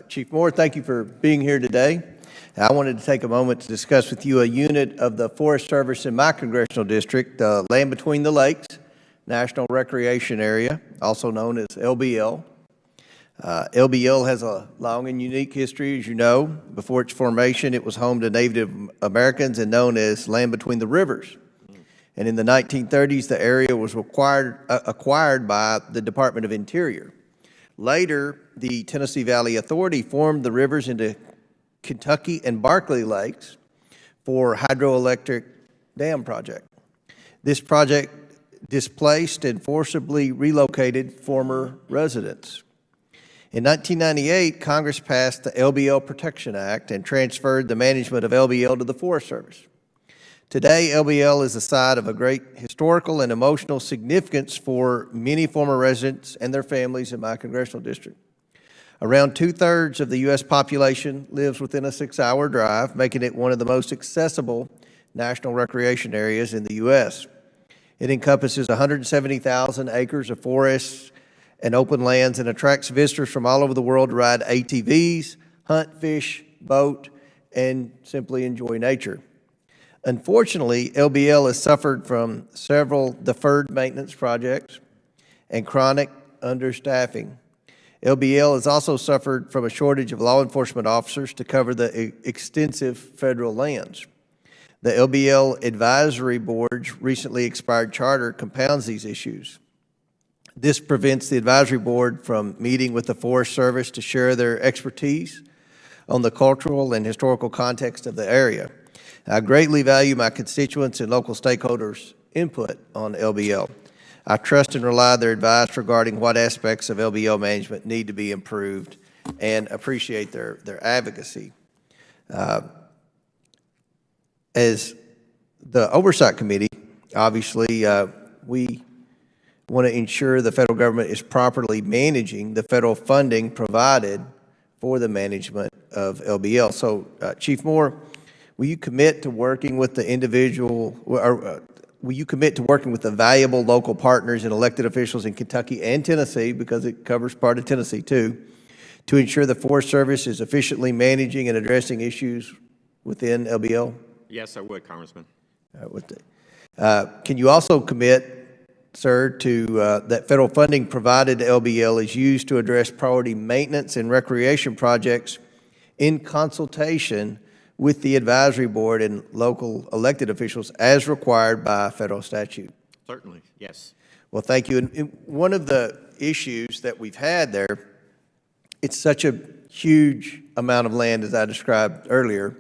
Chief Moore, thank you for being here today. I wanted to take a moment to discuss with you a unit of the Forest Service in my congressional district, the Land Between the Lakes National Recreation Area, also known as LBL. LBL has a long and unique history, as you know. Before its formation, it was home to Native Americans and known as Land Between the Rivers. And in the 1930s, the area was acquired by the Department of Interior. Later, the Tennessee Valley Authority formed the rivers into Kentucky and Barkley Lakes for hydroelectric dam project. This project displaced and forcibly relocated former residents. In 1998, Congress passed the LBL Protection Act and transferred the management of LBL to the Forest Service. Today, LBL is a site of a great historical and emotional significance for many former residents and their families in my congressional district. Around 2/3 of the U.S. population lives within a 6-hour drive, making it one of the most accessible national recreation areas in the U.S. It encompasses 170,000 acres of forests and open lands and attracts visitors from all over the world to ride ATVs, hunt, fish, boat, and simply enjoy nature. Unfortunately, LBL has suffered from several deferred maintenance projects and chronic understaffing. LBL has also suffered from a shortage of law enforcement officers to cover the extensive federal lands. The LBL Advisory Board's recently expired charter compounds these issues. This prevents the Advisory Board from meeting with the Forest Service to share their expertise on the cultural and historical context of the area. I greatly value my constituents and local stakeholders' input on LBL. I trust and rely on their advice regarding what aspects of LBL management need to be improved and appreciate their advocacy. As the Oversight Committee, obviously, we want to ensure the federal government is properly managing the federal funding provided for the management of LBL. So, Chief Moore, will you commit to working with the will you commit to working with the valuable local partners and elected officials in Kentucky and Tennessee, because it covers part of Tennessee too, to ensure the Forest Service is efficiently managing and addressing issues within LBL? Yes, I would, Congressman. Can you also commit, sir, to that federal funding provided to LBL is used to address priority maintenance and recreation projects in consultation with the Advisory Board and local elected officials as required by federal statute? Certainly, yes. Well, thank you. And one of the issues that we've had there, it's such a huge amount of land, as I described earlier.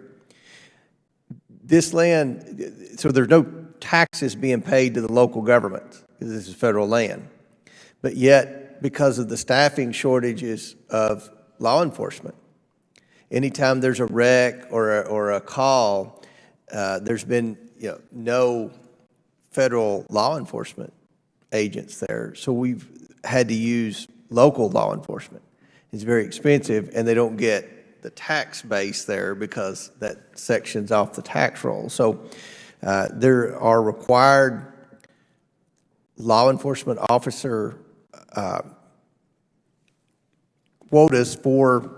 This land, so there's no taxes being paid to the local government, because this is federal land. But yet, because of the staffing shortages of law enforcement, anytime there's a wreck or a call, there's been no federal law enforcement agents there. So we've had to use local law enforcement. It's very expensive, and they don't get the tax base there because that section's off the tax roll. So there are required law enforcement officer quotas for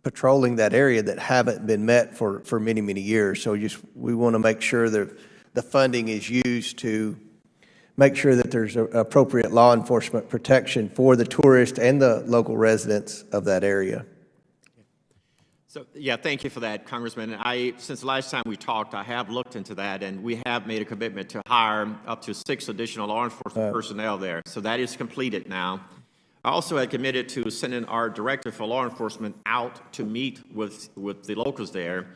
patrolling that area that haven't been met for many, many years. So we want to make sure that the funding is used to make sure that there's appropriate law enforcement protection for the tourists and the local residents of that area. So, yeah, thank you for that, Congressman. Since the last time we talked, I have looked into that, and we have made a commitment to hire up to 6 additional law enforcement personnel there. So that is completed now. I also had committed to sending our director for law enforcement out to meet with the locals there.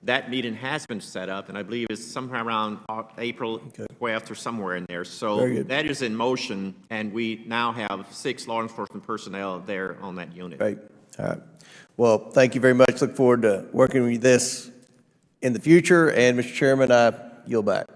That meeting has been set up, and I believe it's sometime around April 12th or somewhere in there. So that is in motion, and we now have 6 law enforcement personnel there on that unit. Great. All right. Well, thank you very much. Look forward to working with this in the future. And Mr. Chairman, I yield back.